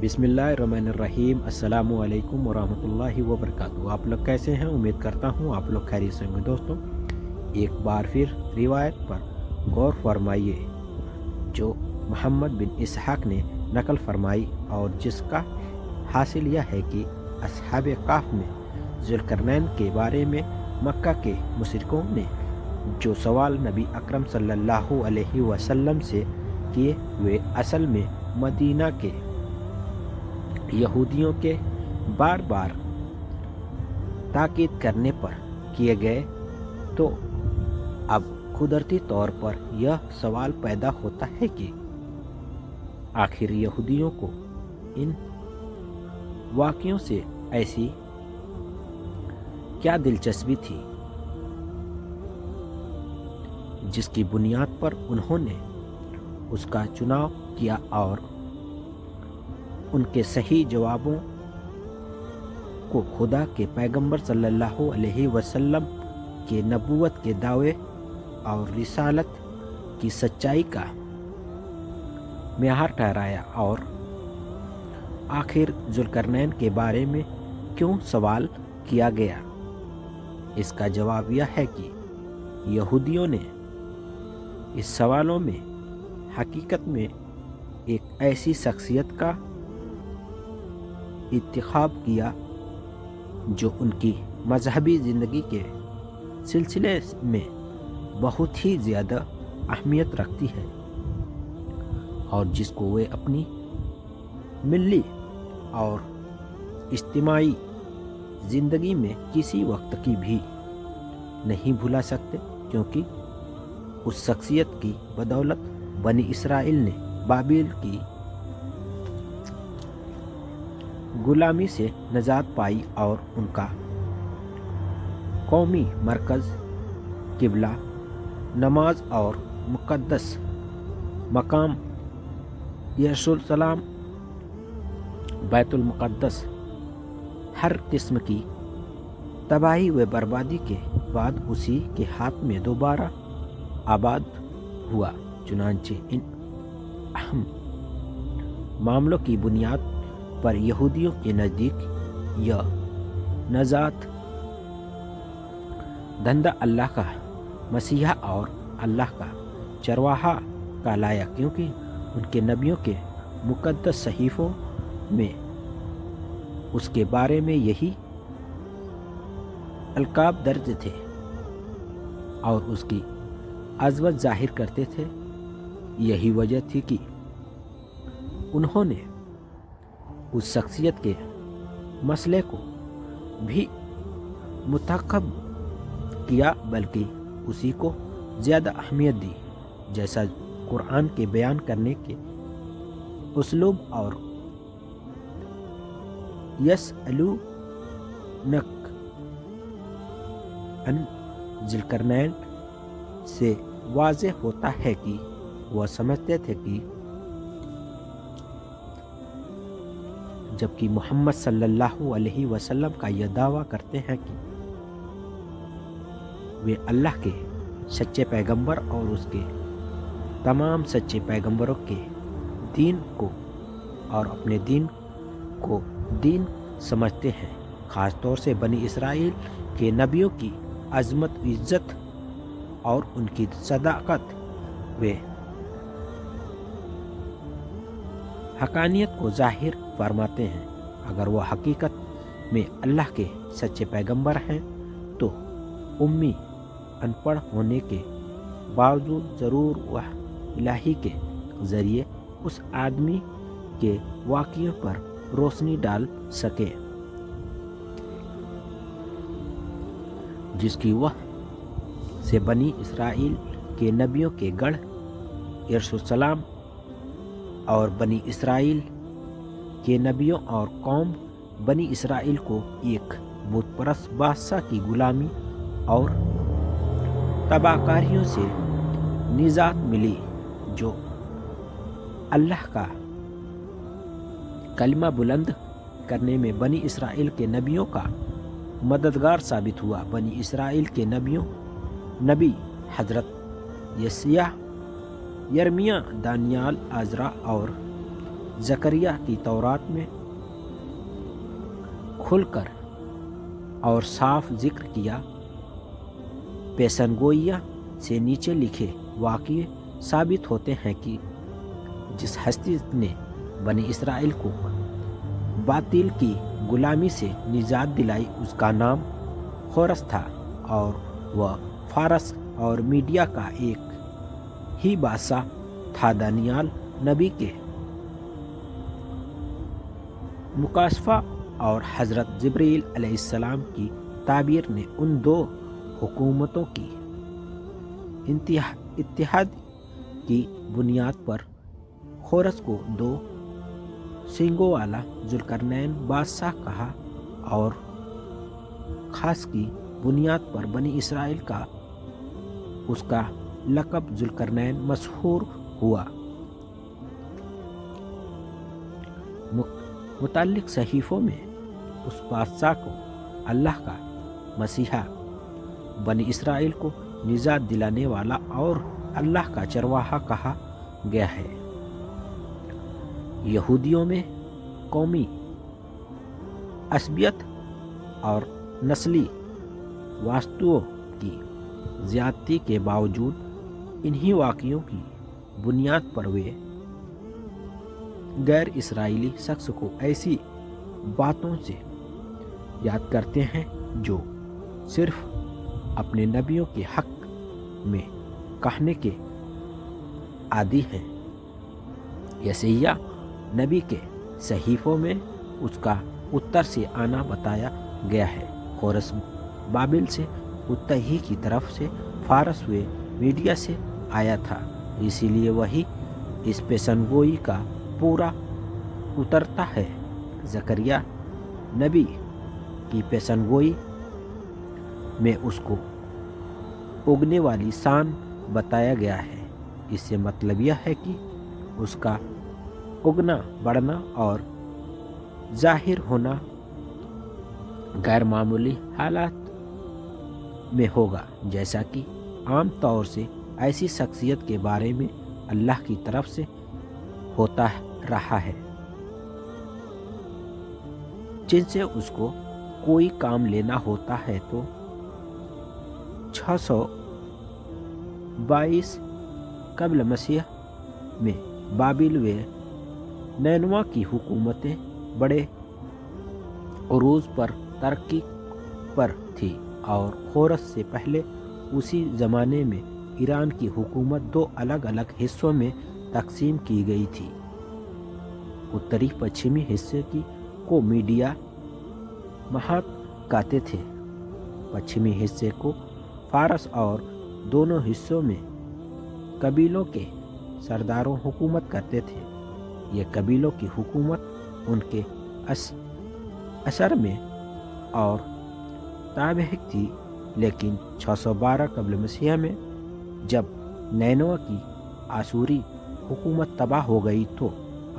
بسم اللہ الرحمن الرحیم۔ السلام علیکم ورحمۃ اللہ وبرکاتہ۔ آپ لوگ کیسے ہیں؟ امید کرتا ہوں آپ لوگ خیریت سے ہوں گے۔ دوستوں، ایک بار پھر روایت پر غور فرمائیے جو محمد بن اسحاق نے نقل فرمائی، اور جس کا حاصل یہ ہے کہ اصحاب کہف میں ذوالقرنین کے بارے میں مکہ کے مشرکوں نے جو سوال نبی اکرم صلی اللہ علیہ وسلم سے کیے، وہ اصل میں مدینہ کے یہودیوں کے بار بار تاکید کرنے پر کیے گئے۔ تو اب قدرتی طور پر یہ سوال پیدا ہوتا ہے کہ آخر یہودیوں کو ان واقعوں سے ایسی کیا دلچسپی تھی جس کی بنیاد پر انہوں نے اس کا چناؤ کیا، اور ان کے صحیح جوابوں کو خدا کے پیغمبر صلی اللہ علیہ وسلم کے نبوت کے دعوے اور رسالت کی سچائی کا معیار ٹھہرایا، اور آخر ذوالقرنین کے بارے میں کیوں سوال کیا گیا۔ اس کا جواب یہ ہے کہ یہودیوں نے اس سوالوں میں حقیقت میں ایک ایسی شخصیت کا انتخاب کیا جو ان کی مذہبی زندگی کے سلسلے میں بہت ہی زیادہ اہمیت رکھتی ہے، اور جس کو وہ اپنی ملی اور اجتماعی زندگی میں کسی وقت کی بھی نہیں بھلا سکتے، کیونکہ اس شخصیت کی بدولت بنی اسرائیل نے بابل کی غلامی سے نجات پائی، اور ان کا قومی مرکز، قبلہ، نماز اور مقدس مقام یروشلم، بیت المقدس، ہر قسم کی تباہی و بربادی کے بعد اسی کے ہاتھ میں دوبارہ آباد ہوا۔ چنانچہ ان اہم معاملوں کی بنیاد پر یہودیوں کے نزدیک یہ نجات دہندہ اللہ کا مسیحا اور اللہ کا چرواہا کہلایا، کیونکہ ان کے نبیوں کے مقدس صحیفوں میں اس کے بارے میں یہی القاب درج تھے اور اس کی عظمت ظاہر کرتے تھے۔ یہی وجہ تھی کہ انہوں نے اس شخصیت کے مسئلے کو بھی منتخب کیا، بلکہ اسی کو زیادہ اہمیت دی، جیسا قرآن کے بیان کرنے کے اسلوب اور یسألونک عن ذوالقرنین سے واضح ہوتا ہے کہ وہ سمجھتے تھے کہ جبکہ محمد صلی اللہ علیہ وسلم کا یہ دعویٰ کرتے ہیں کہ وہ اللہ کے سچے پیغمبر اور اس کے تمام سچے پیغمبروں کے دین کو اور اپنے دین کو دین سمجھتے ہیں، خاص طور سے بنی اسرائیل کے نبیوں کی عظمت، عزت اور ان کی صداقت و حقانیت کو ظاہر فرماتے ہیں۔ اگر وہ حقیقت میں اللہ کے سچے پیغمبر ہیں تو امی ان پڑھ ہونے کے باوجود ضرور وہ الہی کے ذریعے اس آدمی کے واقعوں پر روشنی ڈال سکے جس کی وہ سے بنی اسرائیل کے نبیوں کے گڑھ یروشلم اور بنی اسرائیل کے نبیوں اور قوم بنی اسرائیل کو ایک بت پرست بادشاہ کی غلامی اور تباہ کاریوں سے نجات ملی، جو اللہ کا کلمہ بلند کرنے میں بنی اسرائیل کے نبیوں کا مددگار ثابت ہوا۔ بنی اسرائیل کے نبی حضرت یسیع، یرمیہ، دانیال، عزرا اور زکریا کی تورات میں کھل کر اور صاف ذکر کیا پیشنگوئیاں سے نیچے لکھے واقعے ثابت ہوتے ہیں کہ جس ہستی نے بنی اسرائیل کو باطل کی غلامی سے نجات دلائی اس کا نام خورس تھا، اور وہ فارس اور میڈیا کا ایک ہی بادشاہ تھا۔ دانیال نبی کے مکاشفہ اور حضرت جبرائیل علیہ السلام کی تعبیر نے ان دو حکومتوں کی اتحاد کی بنیاد پر خورس کو دو سینگوں والا ذوالقرنین بادشاہ کہا، اور خاص کی بنیاد پر بنی اسرائیل کا اس کا لقب ذوالقرنین مشہور ہوا۔ متعلق صحیفوں میں اس بادشاہ کو اللہ کا مسیحا، بنی اسرائیل کو نجات دلانے والا اور اللہ کا چرواہا کہا گیا ہے۔ یہودیوں میں قومی عصبیت اور نسلی واسطوں کی زیادتی کے باوجود انہی واقعوں کی بنیاد پر وہ غیر اسرائیلی شخص کو ایسی باتوں سے یاد کرتے ہیں جو صرف اپنے نبیوں کے حق میں کہنے کے عادی ہیں۔ یسیہ نبی کے صحیفوں میں اس کا اتر سے آنا بتایا گیا ہے۔ خورس بابل سے اتر ہی کی طرف سے فارس و میڈیا سے آیا تھا، اسی لیے وہی اس پیشنگوئی کا پورا اترتا ہے۔ زکریا نبی کی پیشنگوئی میں اس کو اگنے والی شان بتایا گیا ہے۔ اس سے مطلب یہ ہے کہ اس کا اگنا، بڑھنا اور ظاہر ہونا غیر معمولی حالات میں ہوگا، جیسا کہ عام طور سے ایسی شخصیت کے بارے میں اللہ کی طرف سے ہوتا رہا ہے جن سے اس کو کوئی کام لینا ہوتا ہے۔ تو 622 قبل مسیح میں بابل و نینوا کی حکومتیں بڑے عروج پر ترقی پر تھی، اور خورس سے پہلے اسی زمانے میں ایران کی حکومت دو الگ الگ حصوں میں تقسیم کی گئی تھی۔ اتری پچھمی حصے کو میڈیا محاط کہتے تھے، پچھمی حصے کو فارس، اور دونوں حصوں میں قبیلوں کے سرداروں حکومت کرتے تھے۔ یہ قبیلوں کی حکومت ان کے اثر میں اور تابع تھی، لیکن 612 قبل مسیح میں جب نینوا کی آشوری حکومت تباہ ہو گئی تو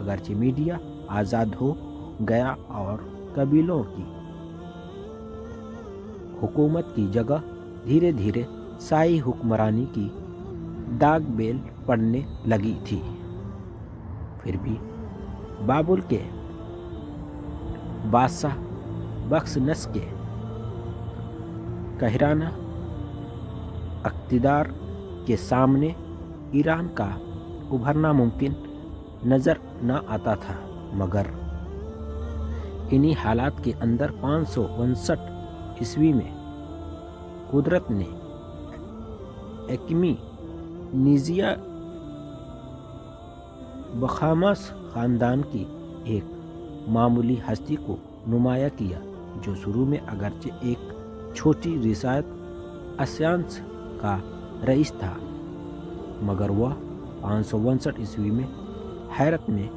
اگرچہ میڈیا آزاد ہو گیا اور قبیلوں کی حکومت کی جگہ دھیرے دھیرے شاہی حکمرانی کی داغ بیل پڑنے لگی تھی، پھر بھی بابل کے بادشاہ بخشنس کے قاہرانہ اقتدار کے سامنے ایران کا ابھرنا ممکن نظر نہ آتا تھا، مگر انہی حالات کے اندر 559 عیسوی میں قدرت نے ایکمی نیزیا بخاماس خاندان کی ایک معمولی ہستی کو نمایاں کیا، جو شروع میں اگرچہ ایک چھوٹی ریاست اسیانس کا رئیس تھا، مگر وہ 559 عیسوی میں حیرت میں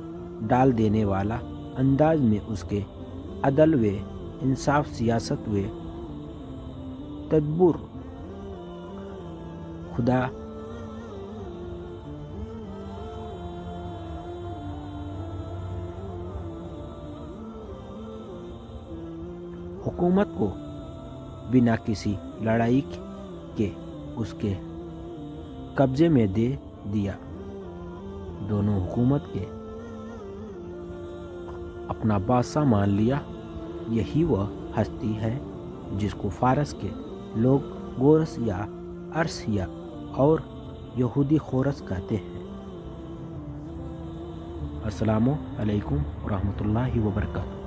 ڈال دینے والا انداز میں اس کے عدل و انصاف، سیاست و تدبر خدا حکومت کو بنا کسی لڑائی کے اس کے قبضے میں دے دیا۔ دونوں حکومت کے اپنا بادشاہ مان لیا۔ یہی وہ ہستی ہے جس کو فارس کے لوگ گورس یا ارس یا اور یہودی خورس کہتے ہیں۔ السلام علیکم ورحمۃ اللہ وبرکاتہ۔